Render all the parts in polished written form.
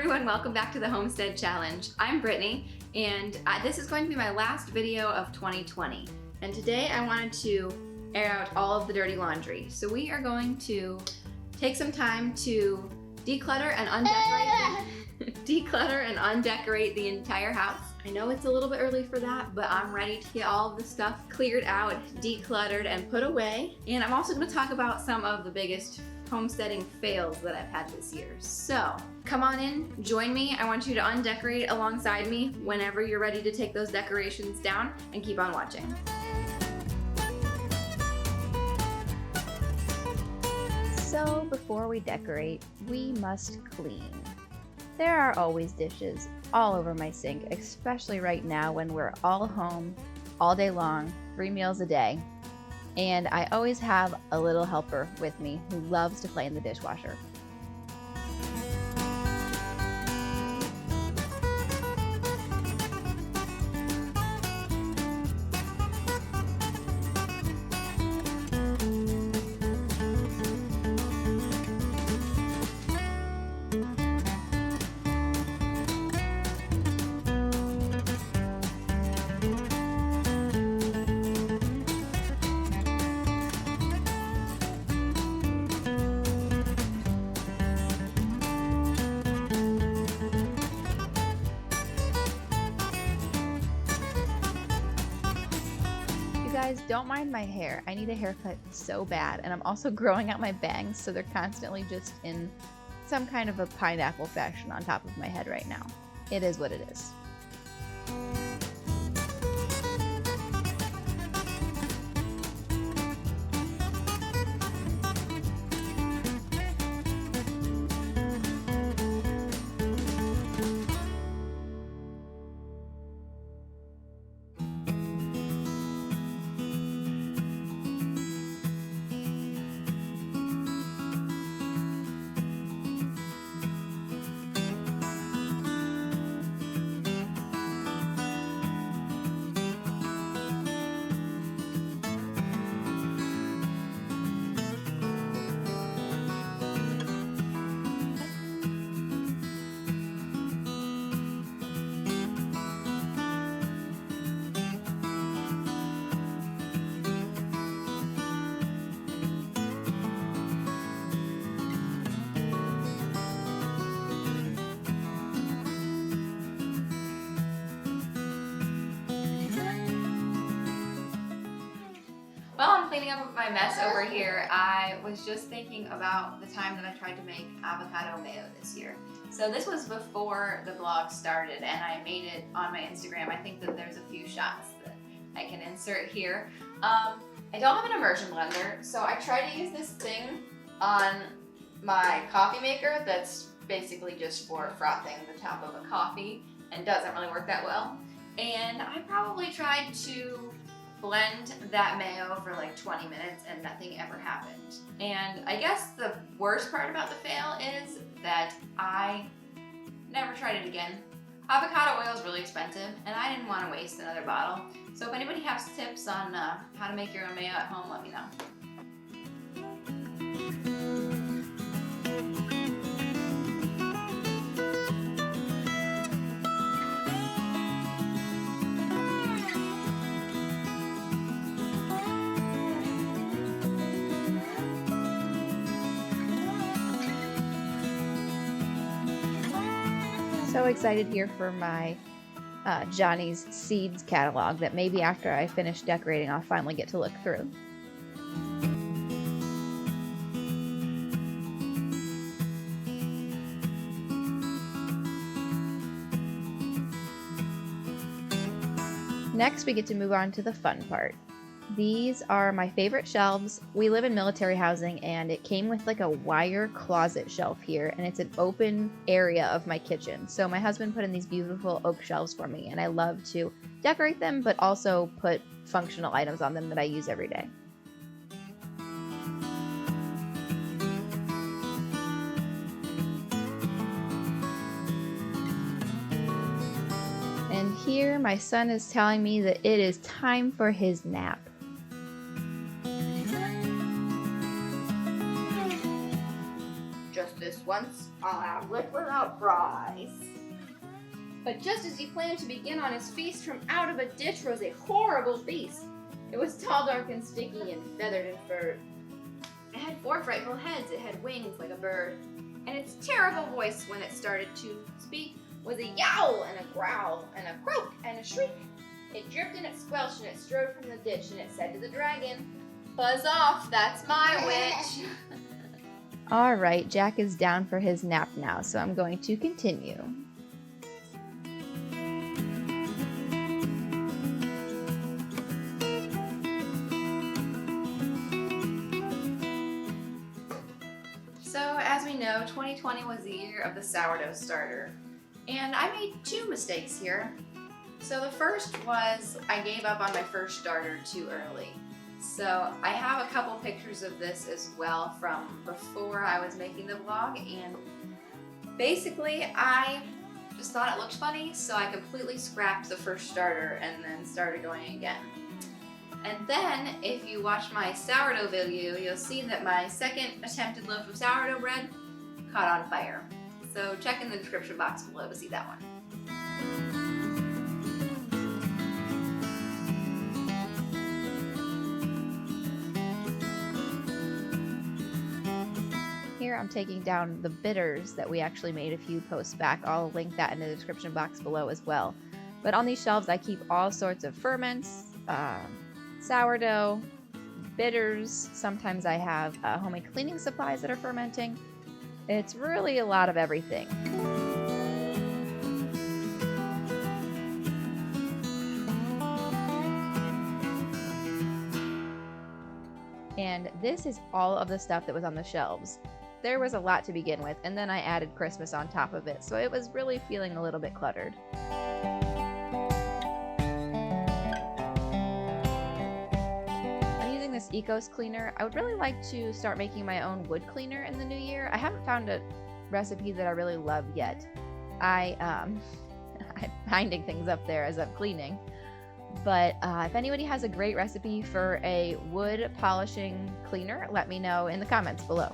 everyone, welcome back to the Homestead Challenge. I'm Brittany, and this is going to be my last video of 2020. And today I wanted to air out all of the dirty laundry. So we are going to take some time to declutter and undecorate the entire house. I know it's a little bit early for that, but I'm ready to get all of the stuff cleared out, decluttered, and put away. And I'm also going to talk about some of the biggest homesteading fails that I've had this year. So come on in, join me. I want you to undecorate alongside me whenever you're ready to take those decorations down, and keep on watching. So before we decorate, we must clean. There are always dishes all over my sink, especially right now when we're all home all day long, 3 meals a day. And I always have a little helper with me who loves to play in the dishwasher. Guys, don't mind my hair. I need a haircut so bad, and I'm also growing out my bangs, so they're constantly just in some kind of a pineapple fashion on top of my head right now. It is what it is. While I'm cleaning up my mess over here, I was just thinking about the time that I tried to make avocado mayo this year. So this was before the blog started, and I made it on my Instagram. I think that there's a few shots that I can insert here. I don't have an immersion blender, so I tried to use this thing on my coffee maker that's basically just for frothing the top of a coffee and doesn't really work that well. And I probably tried to blend that mayo for like 20 minutes and nothing ever happened. And I guess the worst part about the fail is that I never tried it again. Avocado oil is really expensive, and I didn't want to waste another bottle. So if anybody has tips on how to make your own mayo at home, let me know. So excited here for my Johnny's Seeds catalog that maybe after I finish decorating I'll finally get to look through. Next we get to move on to the fun part. These are my favorite shelves. We live in military housing, and it came with like a wire closet shelf here, and it's an open area of my kitchen. So my husband put in these beautiful oak shelves for me, and I love to decorate them, but also put functional items on them that I use every day. And here my son is telling me that it is time for his nap. this once, I'll have liquid without fries. But just as he planned to begin on his feast, from out of a ditch rose a horrible beast. It was tall, dark, and sticky, and feathered and furred. It had 4 frightful heads, it had wings like a bird, and its terrible voice, when it started to speak, was a yowl and a growl and a croak and a shriek. It dripped and it squelched and it strode from the ditch, and it said to the dragon, "Buzz off, that's my witch." All right, Jack is down for his nap now, so I'm going to continue. So as we know, 2020 was the year of the sourdough starter, and I made 2 mistakes here. So the first was I gave up on my first starter too early. So I have a couple pictures of this as well from before I was making the vlog, and basically I just thought it looked funny, so I completely scrapped the first starter and then started going again. And then if you watch my sourdough video, you'll see that my second attempted loaf of sourdough bread caught on fire. So check in the description box below to see that one. Here I'm taking down the bitters that we actually made a few posts back. I'll link that in the description box below as well. But on these shelves I keep all sorts of ferments, sourdough, bitters. Sometimes I have homemade cleaning supplies that are fermenting. It's really a lot of everything. And this is all of the stuff that was on the shelves. There was a lot to begin with, and then I added Christmas on top of it, so it was really feeling a little bit cluttered. I'm using this Ecos cleaner. I would really like to start making my own wood cleaner in the new year. I haven't found a recipe that I really love yet. I'm binding things up there as I'm cleaning. But if anybody has a great recipe for a wood polishing cleaner, let me know in the comments below.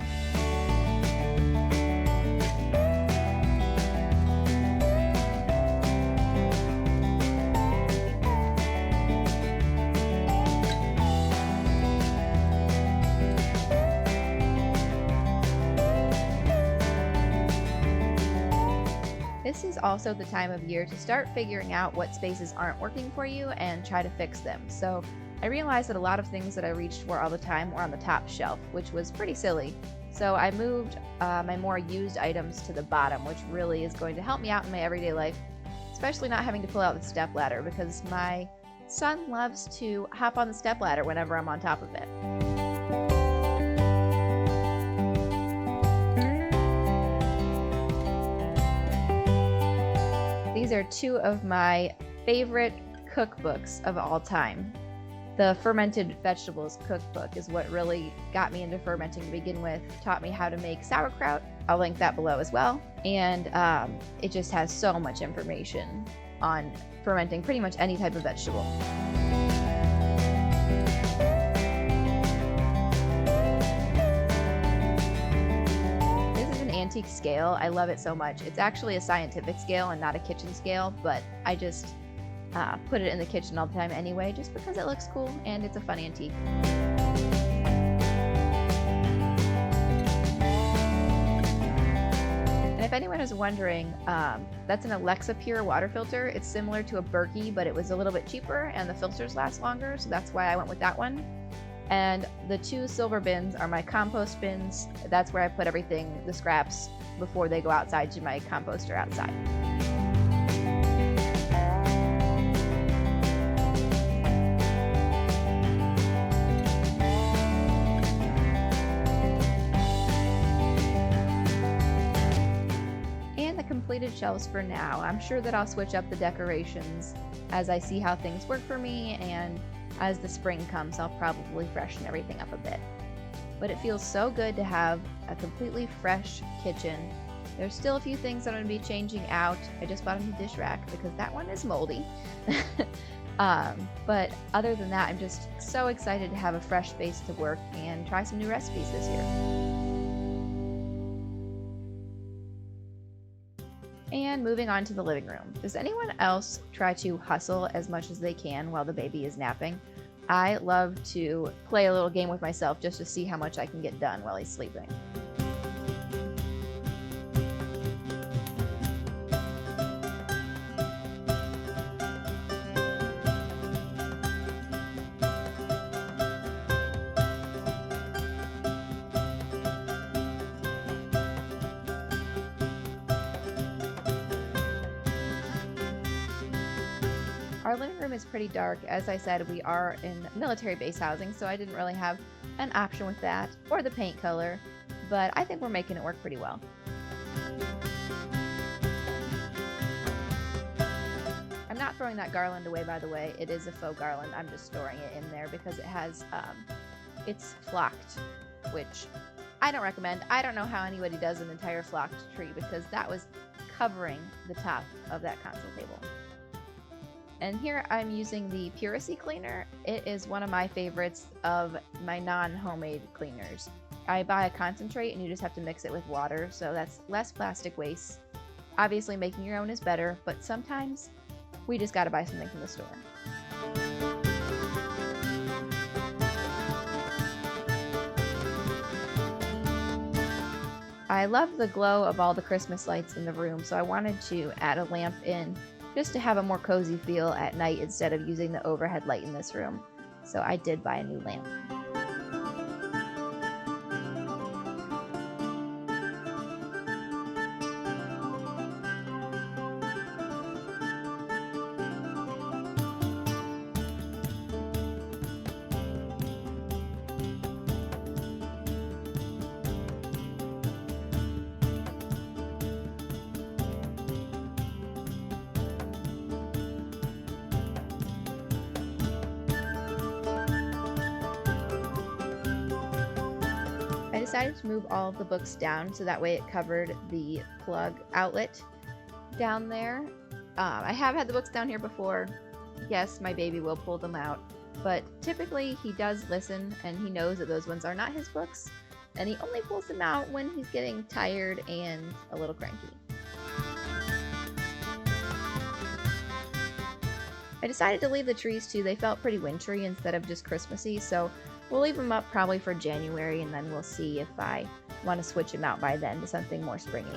This is also the time of year to start figuring out what spaces aren't working for you and try to fix them. So I realized that a lot of things that I reached for all the time were on the top shelf, which was pretty silly. So I moved my more used items to the bottom, which really is going to help me out in my everyday life, especially not having to pull out the step ladder because my son loves to hop on the step ladder whenever I'm on top of it. These are 2 of my favorite cookbooks of all time. The Fermented Vegetables cookbook is what really got me into fermenting to begin with, taught me how to make sauerkraut. I'll link that below as well. And it just has so much information on fermenting pretty much any type of vegetable. Antique scale. I love it so much. It's actually a scientific scale and not a kitchen scale, but I just put it in the kitchen all the time anyway, just because it looks cool and it's a fun antique. And if anyone is wondering, that's an Alexa Pure water filter. It's similar to a Berkey, but it was a little bit cheaper and the filters last longer, so that's why I went with that one. And the 2 silver bins are my compost bins. That's where I put everything, the scraps, before they go outside to my composter outside. And the completed shelves for now. I'm sure that I'll switch up the decorations as I see how things work for me, and as the spring comes, I'll probably freshen everything up a bit. But it feels so good to have a completely fresh kitchen. There's still a few things that I'm going to be changing out. I just bought a new dish rack because that one is moldy. But other than that, I'm just so excited to have a fresh space to work and try some new recipes this year. And moving on to the living room. Does anyone else try to hustle as much as they can while the baby is napping? I love to play a little game with myself just to see how much I can get done while he's sleeping. Our living room is pretty dark. As I said, we are in military base housing, so I didn't really have an option with that or the paint color, but I think we're making it work pretty well. I'm not throwing that garland away, by the way. It is a faux garland. I'm just storing it in there because it has, it's flocked, which I don't recommend. I don't know how anybody does an entire flocked tree because that was covering the top of that console table. And here I'm using the Puracy cleaner. It is one of my favorites of my non-homemade cleaners. I buy a concentrate and you just have to mix it with water, so that's less plastic waste. Obviously making your own is better, but sometimes we just gotta buy something from the store. I love the glow of all the Christmas lights in the room, so I wanted to add a lamp in just to have a more cozy feel at night instead of using the overhead light in this room. So I did buy a new lamp. I decided to move all of the books down so that way it covered the plug outlet down there. I have had the books down here before. Yes, my baby will pull them out, but typically he does listen and he knows that those ones are not his books, and he only pulls them out when he's getting tired and a little cranky. I decided to leave the trees too. They felt pretty wintry instead of just Christmassy, so we'll leave them up probably for January, and then we'll see if I want to switch them out by then to something more springy.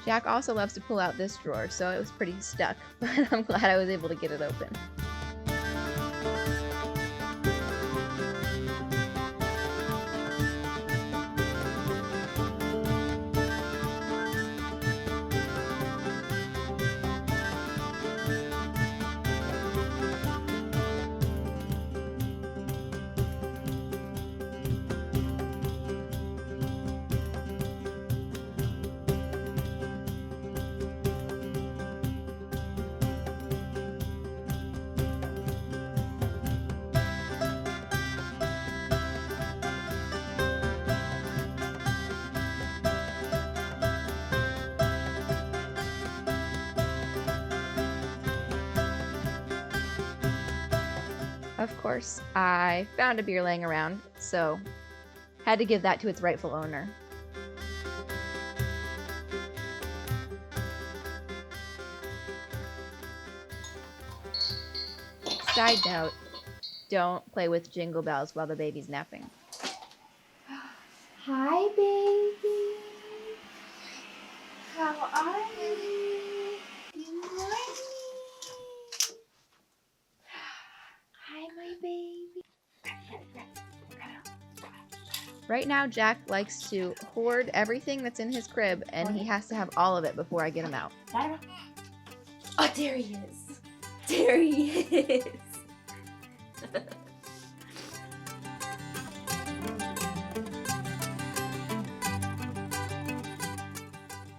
Jack also loves to pull out this drawer, so it was pretty stuck, but I'm glad I was able to get it open. Of course, I found a beer laying around, so had to give that to its rightful owner. Side note, don't play with jingle bells while the baby's napping. Hi, baby. How are you? Good morning. Hi, my baby. Right now, Jack likes to hoard everything that's in his crib, and he has to have all of it before I get him out. Oh, there he is. There he is.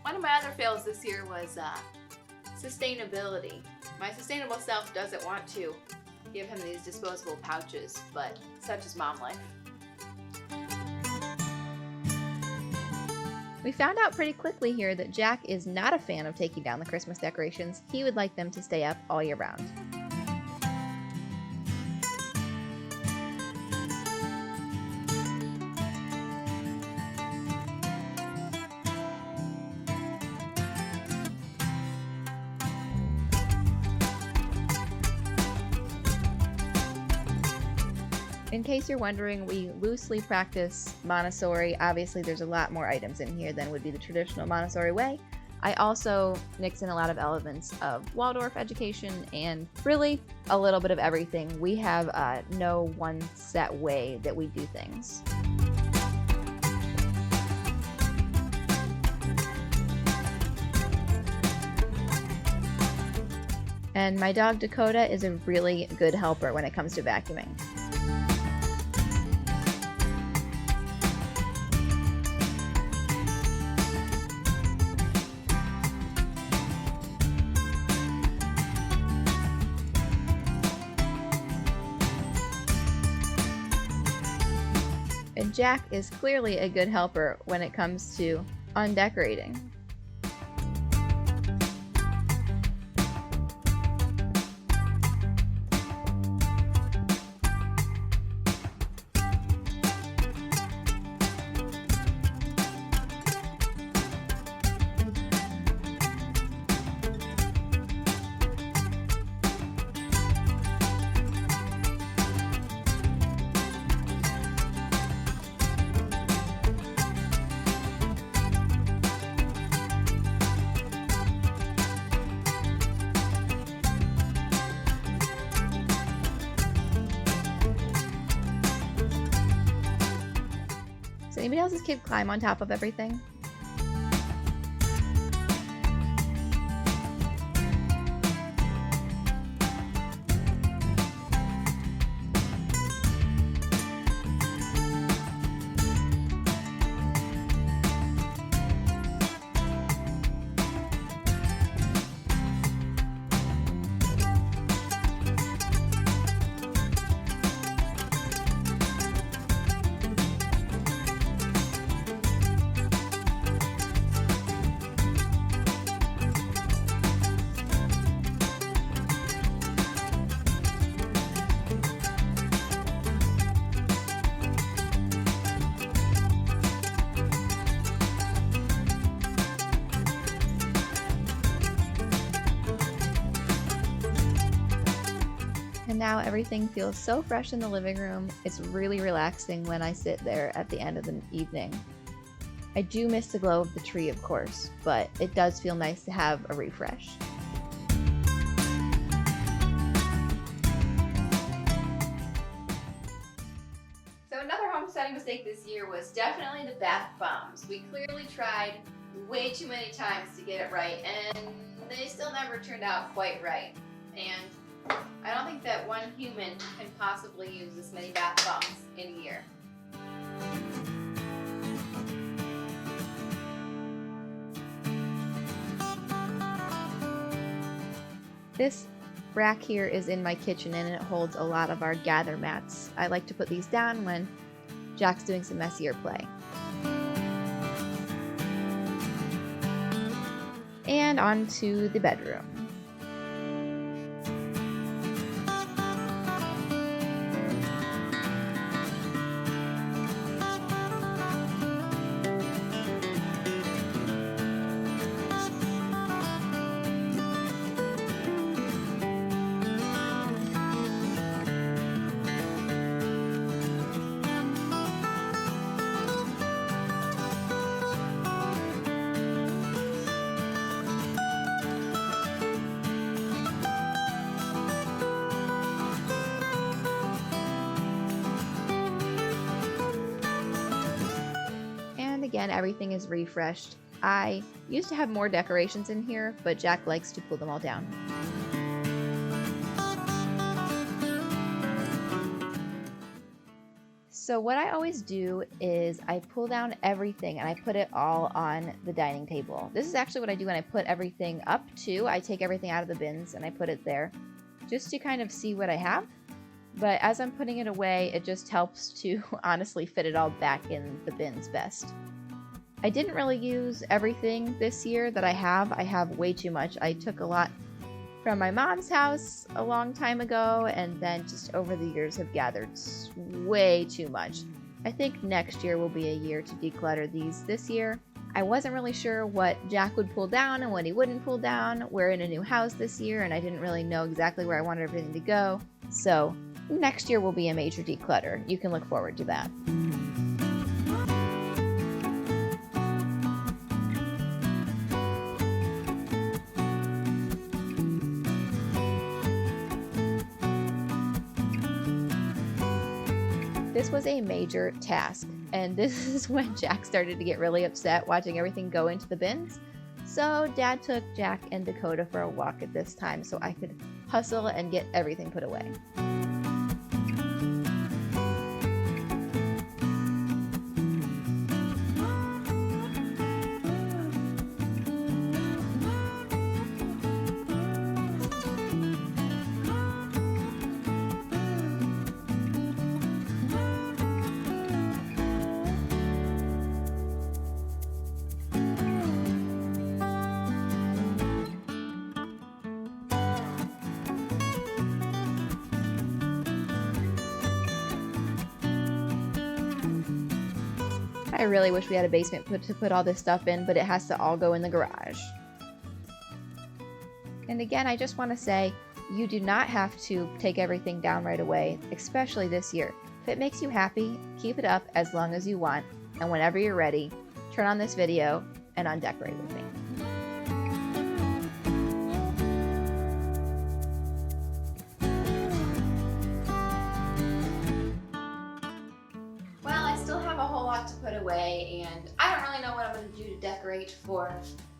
One of my other fails this year was sustainability. My sustainable self doesn't want to give him these disposable pouches, but such is mom life. We found out pretty quickly here that Jack is not a fan of taking down the Christmas decorations. He would like them to stay up all year round. In case you're wondering, we loosely practice Montessori. Obviously, there's a lot more items in here than would be the traditional Montessori way. I also mix in a lot of elements of Waldorf education and really a little bit of everything. We have no one set way that we do things. And my dog Dakota is a really good helper when it comes to vacuuming. And Jack is clearly a good helper when it comes to undecorating. Does anybody else's kid climb on top of everything? And now everything feels so fresh in the living room. It's really relaxing when I sit there at the end of the evening. I do miss the glow of the tree, of course, but it does feel nice to have a refresh. So another homesteading mistake this year was definitely the bath bombs. We clearly tried way too many times to get it right, and they still never turned out quite right. And I don't think that one human can possibly use this many bath bombs in a year. This rack here is in my kitchen and it holds a lot of our gather mats. I like to put these down when Jack's doing some messier play. And on to the bedroom. Again, everything is refreshed. I used to have more decorations in here, but Jack likes to pull them all down. So what I always do is I pull down everything and I put it all on the dining table. This is actually what I do when I put everything up too. I take everything out of the bins and I put it there just to kind of see what I have. But as I'm putting it away, it just helps to honestly fit it all back in the bins best. I didn't really use everything this year that I have. I have way too much. I took a lot from my mom's house a long time ago, and then just over the years have gathered way too much. I think next year will be a year to declutter these. This year, I wasn't really sure what Jack would pull down and what he wouldn't pull down. We're in a new house this year, and I didn't really know exactly where I wanted everything to go. So next year will be a major declutter. You can look forward to that. This was a major task, and this is when Jack started to get really upset watching everything go into the bins. So Dad took Jack and Dakota for a walk at this time so I could hustle and get everything put away. I really wish we had a basement to put all this stuff in, but it has to all go in the garage. And again, I just want to say, you do not have to take everything down right away, especially this year. If it makes you happy, keep it up as long as you want, and whenever you're ready, turn on this video and undecorate with me. To put away, and I don't really know what I'm going to do to decorate for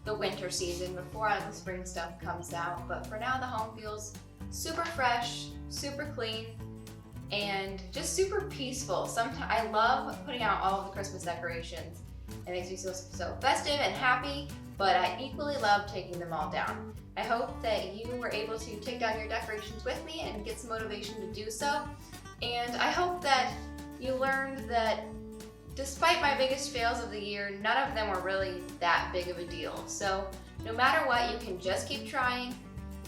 the winter season before all the spring stuff comes out, but for now the home feels super fresh, super clean, and just super peaceful. Sometimes I love putting out all of the Christmas decorations. It makes me feel so festive and happy, but I equally love taking them all down. I hope that you were able to take down your decorations with me and get some motivation to do so, and I hope that you learned that despite my biggest fails of the year, none of them were really that big of a deal. So no matter what, you can just keep trying,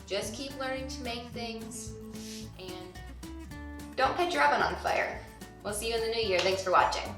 just keep learning to make things, and don't catch your oven on fire. We'll see you in the new year. Thanks for watching.